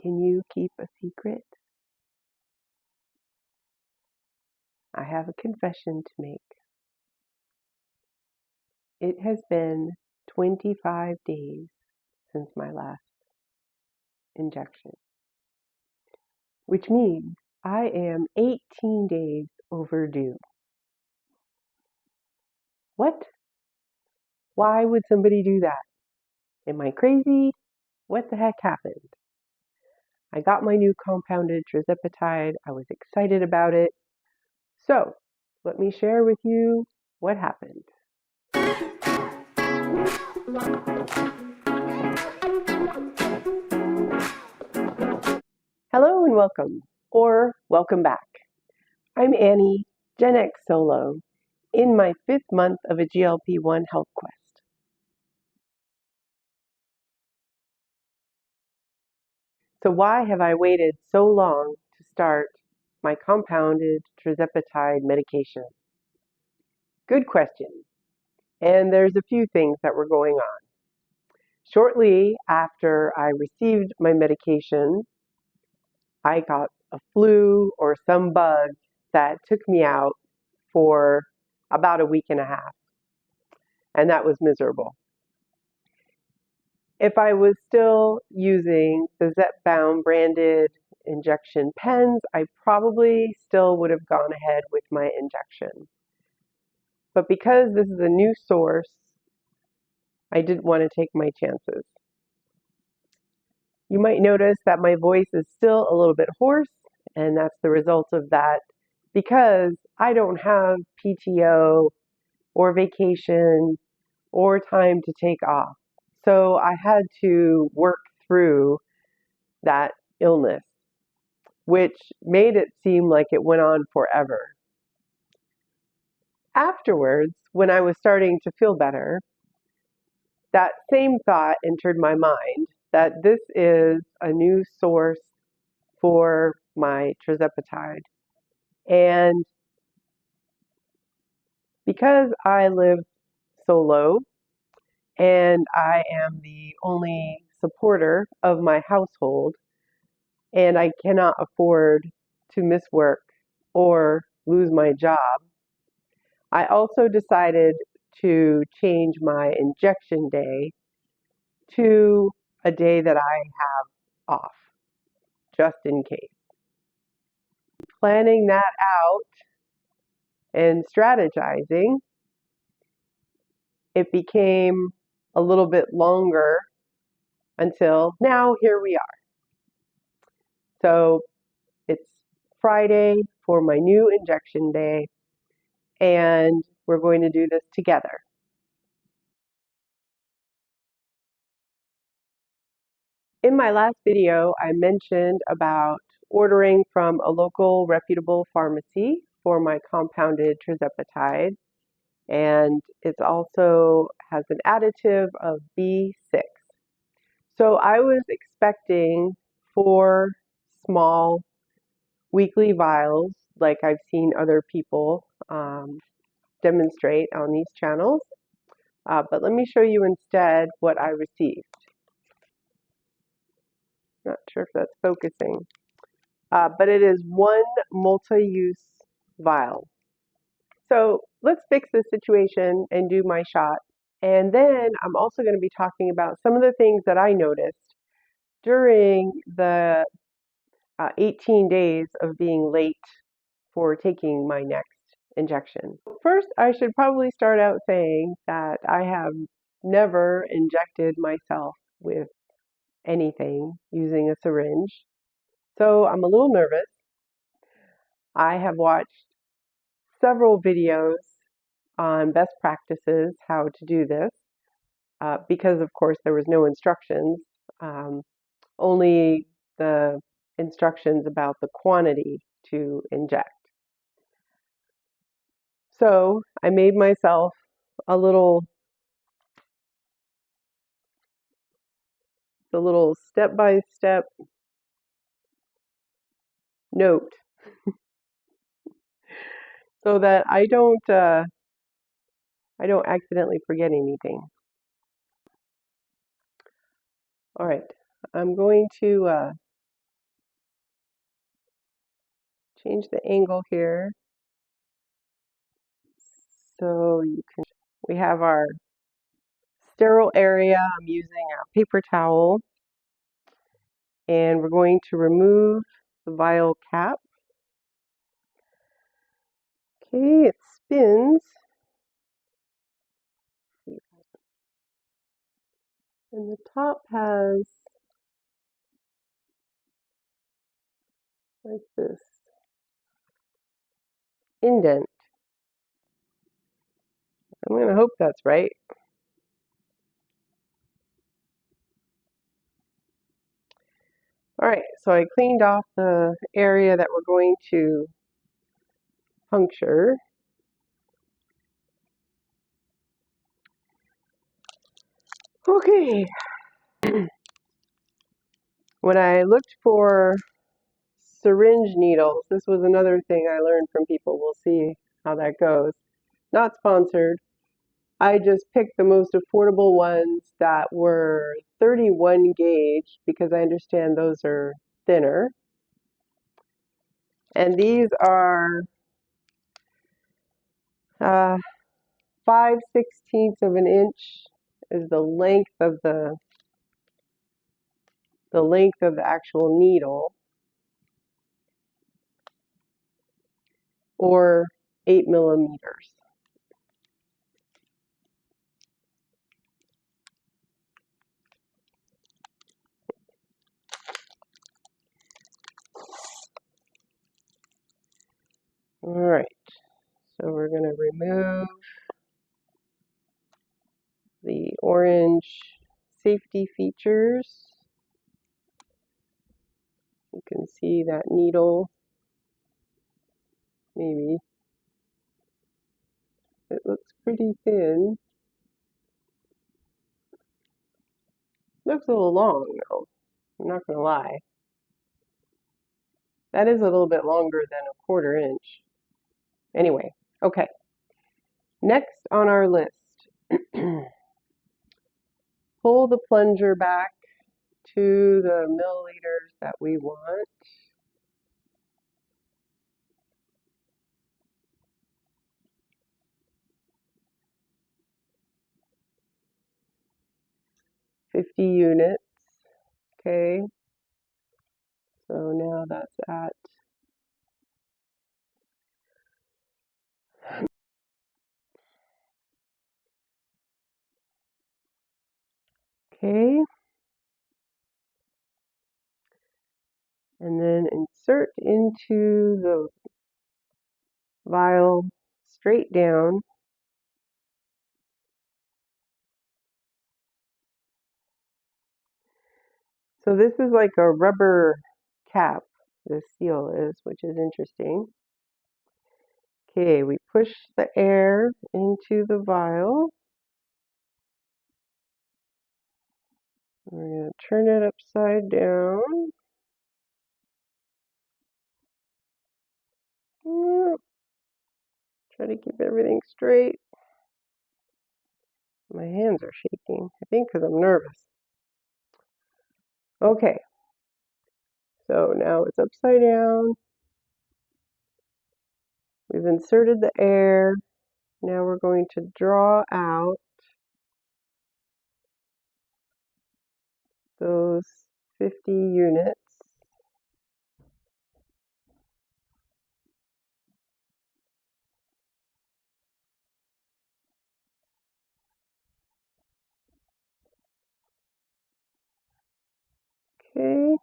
Can you keep a secret? I have a confession to make. It has been 25 days since my last injection, which means I am 18 days overdue. What? Why would somebody do that? Am I crazy? What the heck happened? I got my new compounded Tirzepatide. I was excited about it. So, let me share with you what happened. Hello and welcome, or welcome back. I'm Annie, Gen X Solo, in my 5th month of a GLP-1 health quest. So why have I waited so long to start my compounded Tirzepatide medication? Good question. And there's a few things that were going on. Shortly after I received my medication, I got a flu or some bug that took me out for about a week and a half. And that was miserable. If I was still using the Zepbound branded injection pens, I probably still would have gone ahead with my injection. But because this is a new source, I didn't want to take my chances. You might notice that my voice is still a little bit hoarse, and that's the result of that because I don't have PTO or vacation or time to take off. So I had to work through that illness, which made it seem like it went on forever. Afterwards, when I was starting to feel better, that same thought entered my mind that this is a new source for my Tirzepatide. And because I live solo and I am the only supporter of my household, and I cannot afford to miss work or lose my job, I also decided to change my injection day to a day that I have off, just in case. Planning that out and strategizing, it became a little bit longer until now here we are. So it's Friday for my new injection day, and we're going to do this together. In my last video, I mentioned about ordering from a local reputable pharmacy for my compounded Tirzepatide, and it also has an additive of B6. So I was expecting 4 small weekly vials like I've seen other people demonstrate on these channels. But let me show you instead what I received. Not sure if that's focusing. But it is 1 multi-use vial. So let's fix this situation and do my shot. And then I'm also going to be talking about some of the things that I noticed during the 18 days of being late for taking my next injection. First, I should probably start out saying that I have never injected myself with anything using a syringe, so I'm a little nervous. I have watched several videos on best practices, how to do this, because of course there was no instructions, only the instructions about the quantity to inject. So I made myself a little step-by-step note so that I don't accidentally forget anything. All right, I'm going to change the angle here so you can. We have our sterile area. I'm using a paper towel, and we're going to remove the vial cap. Okay, it spins. And the top has like this indent. I'm going to hope that's right. All right, so I cleaned off the area that we're going to puncture. Okay. When I looked for syringe needles, this was another thing I learned from people. We'll see how that goes. Not sponsored. I just picked the most affordable ones that were 31 gauge because I understand those are thinner. And these are 5/16 of an inch is the length of the actual needle, or 8 millimeters. All right, so we're going to remove the orange safety features. You can see that needle, maybe. It looks pretty thin. Looks a little long though, I'm not going to lie. That is a little bit longer than a 1/4 inch. Anyway, okay. Next on our list, pull the plunger back to the milliliters that we want. "50 units." Okay, so now that's at okay, and then insert into the vial straight down. So this is like a rubber cap, this seal is, which is interesting. Okay, we push the air into the vial. We're going to turn it upside down. Try to keep everything straight. My hands are shaking, I think because I'm nervous. Okay, so now it's upside down. We've inserted the air. Now we're going to draw out those 50 units. Okay.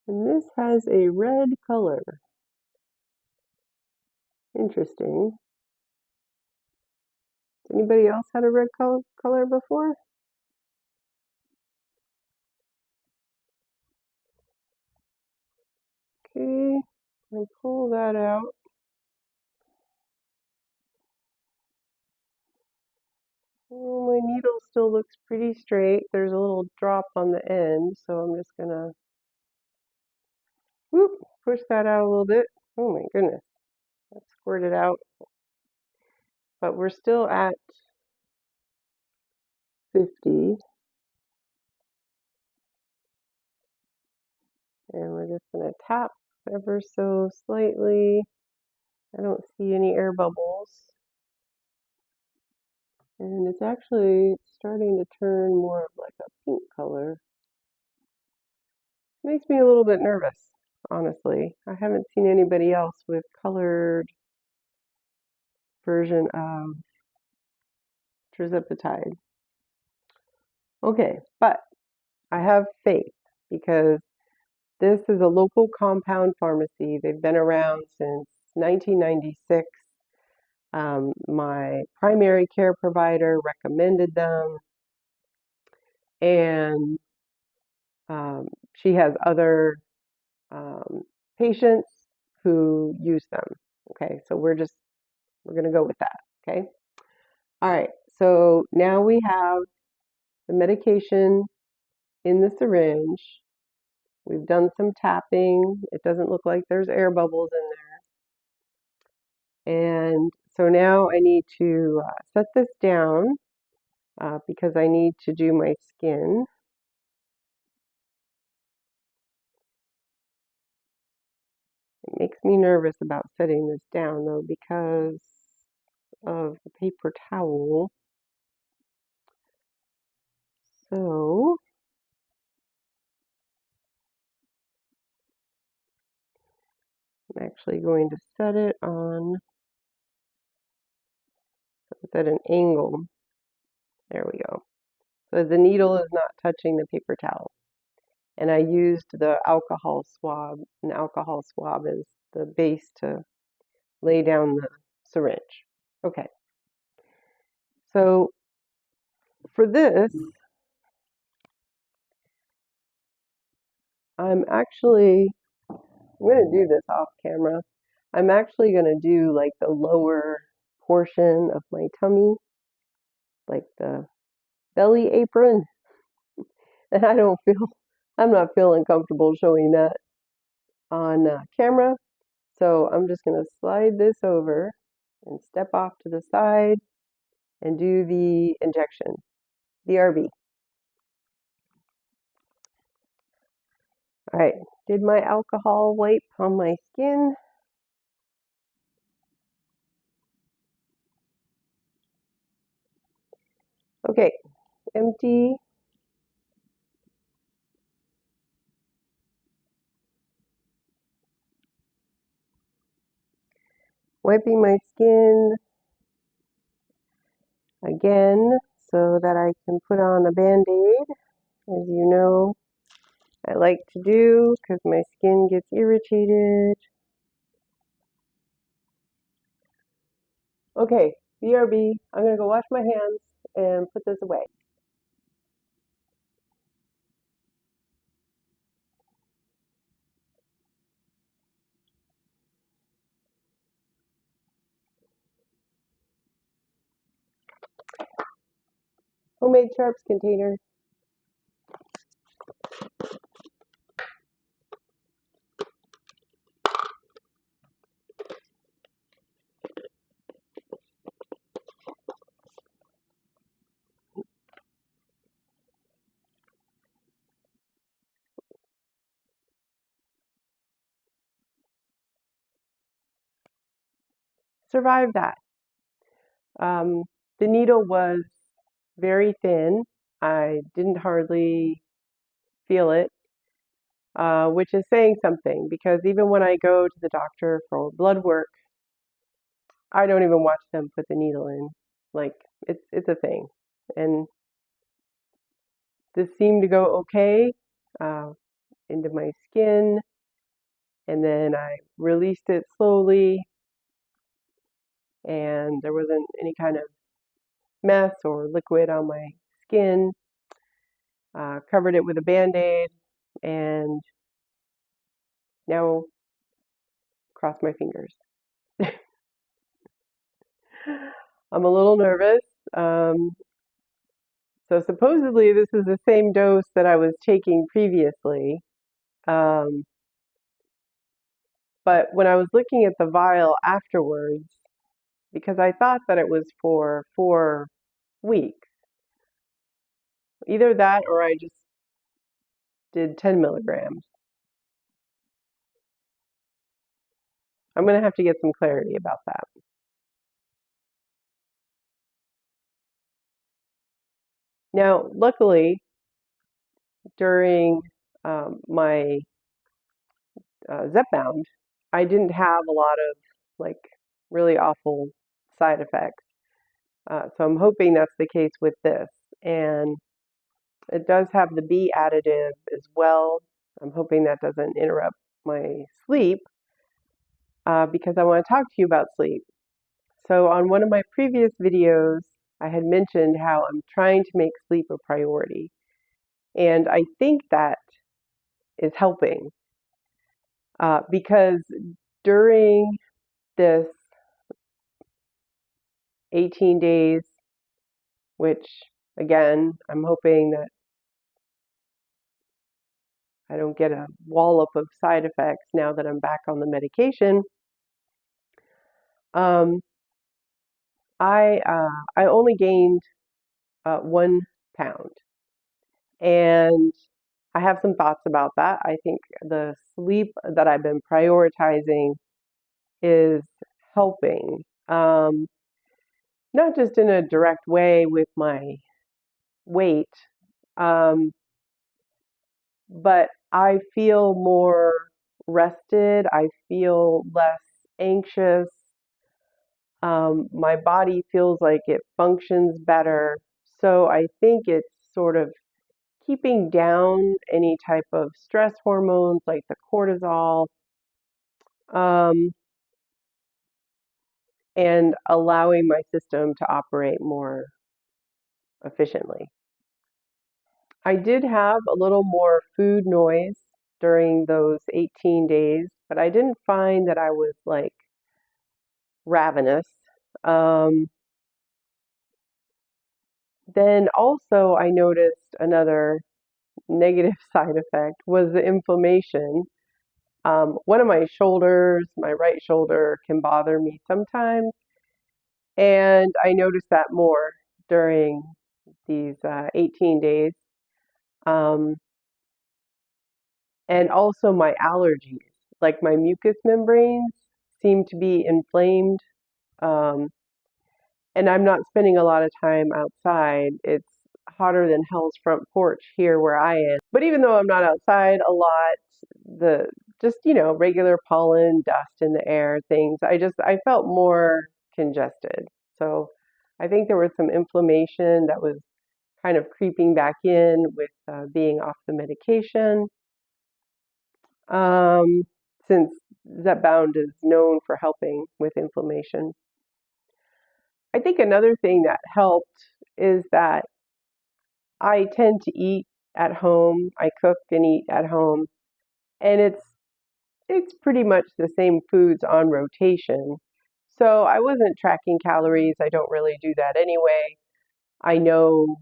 And this has a red color. Interesting. Anybody else had a red color before? Okay, I'll pull that out. Oh, my needle still looks pretty straight. There's a little drop on the end, so I'm just gonna whoop, push that out a little bit. Oh my goodness, that squirted out. But we're still at 50. And we're just going to tap ever so slightly. I don't see any air bubbles. And it's actually starting to turn more of like a pink color. Makes me a little bit nervous, honestly. I haven't seen anybody else with colored version of Tirzepatide. Okay, but I have faith because this is a local compound pharmacy. They've been around since 1996. My primary care provider recommended them, and she has other patients who use them. Okay, so we're going to go with that. Okay. All right. So now we have the medication in the syringe. We've done some tapping. It doesn't look like there's air bubbles in there. And so now I need to set this down because I need to do my skin. It makes me nervous about setting this down though because of the paper towel. So I'm actually going to set it on, it's at an angle. There we go. So the needle is not touching the paper towel. And I used the alcohol swab. An alcohol swab is the base to lay down the syringe. Okay. So for this, I'm going to do this off camera. I'm actually going to do like the lower portion of my tummy, like the belly apron. And I'm not feeling comfortable showing that on camera. So I'm just going to slide this over and step off to the side and do the injection, BRB. All right, did my alcohol wipe on my skin. Okay, empty. Wiping my skin again so that I can put on a band-aid, as you know I like to do because my skin gets irritated. Okay, BRB, I'm going to go wash my hands and put this away. Homemade sharps container. Survived that. The needle was very thin. I didn't hardly feel it, which is saying something because even when I go to the doctor for blood work, I don't even watch them put the needle in. Like it's a thing, and this seemed to go okay into my skin, and then I released it slowly, and there wasn't any kind of mess or liquid on my skin. Covered it with a band-aid, and now cross my fingers. I'm a little nervous. So supposedly this is the same dose that I was taking previously. Um, but when I was looking at the vial afterwards, because I thought that it was for 4 weeks, either that or I just did 10 milligrams. I'm going to have to get some clarity about that. Now, luckily, during my Zepbound, I didn't have a lot of like really awful side effects. So I'm hoping that's the case with this. And it does have the B additive as well. I'm hoping that doesn't interrupt my sleep because I want to talk to you about sleep. So on one of my previous videos, I had mentioned how I'm trying to make sleep a priority. And I think that is helping because during this 18 days, which again, I'm hoping that I don't get a wallop of side effects now that I'm back on the medication. Um, I only gained 1 pound, and I have some thoughts about that. I think the sleep that I've been prioritizing is helping, not just in a direct way with my weight, um, but I feel more rested. I feel less anxious. My body feels like it functions better. So I think it's sort of keeping down any type of stress hormones like the cortisol, um, and allowing my system to operate more efficiently. I did have a little more food noise during those 18 days, but I didn't find that I was like ravenous. Um, then also, I noticed another negative side effect was the inflammation. One of my shoulders, my right shoulder, can bother me sometimes, and I noticed that more during these 18 days. Um, and also my allergies, like my mucous membranes, seem to be inflamed. Um, and I'm not spending a lot of time outside. It's hotter than hell's front porch here where I am. But even though I'm not outside a lot, the just, regular pollen, dust in the air, things, I felt more congested. So I think there was some inflammation that was kind of creeping back in with being off the medication. Um, since Zepbound is known for helping with inflammation. I think another thing that helped is that I tend to eat at home. I cook and eat at home, and it's pretty much the same foods on rotation. So I wasn't tracking calories. I don't really do that anyway. I know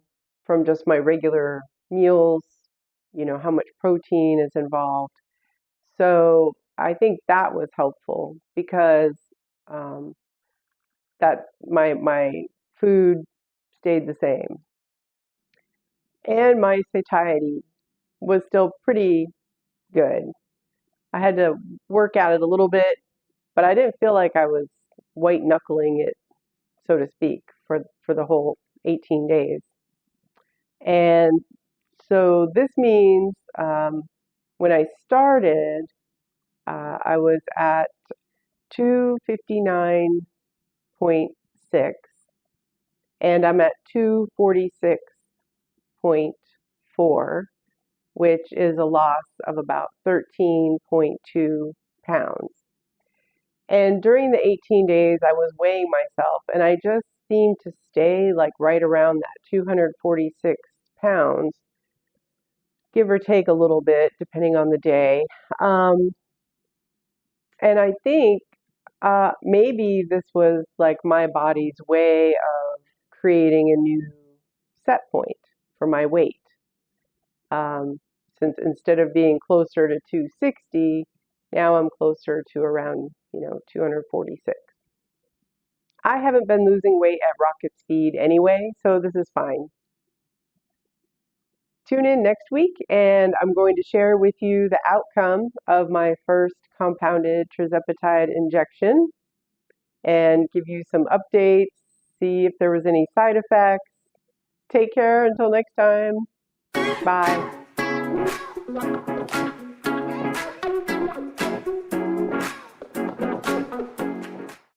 from just my regular meals, how much protein is involved. So I think that was helpful because um, that my food stayed the same, and my satiety was still pretty good. I had to work at it a little bit, but I didn't feel like I was white knuckling it, so to speak, for the whole 18 days. And so this means when I started, I was at 259.6, and I'm at 246.4, which is a loss of about 13.2 pounds. And during the 18 days, I was weighing myself, and I just seemed to stay like right around that 246 pounds, give or take a little bit, depending on the day. Um, and I think maybe this was like my body's way of creating a new set point for my weight. Since instead of being closer to 260, now I'm closer to around, 246. I haven't been losing weight at rocket speed anyway, so this is fine. Tune in next week, and I'm going to share with you the outcome of my first compounded tirzepatide injection and give you some updates, see if there was any side effects. Take care until next time. Bye.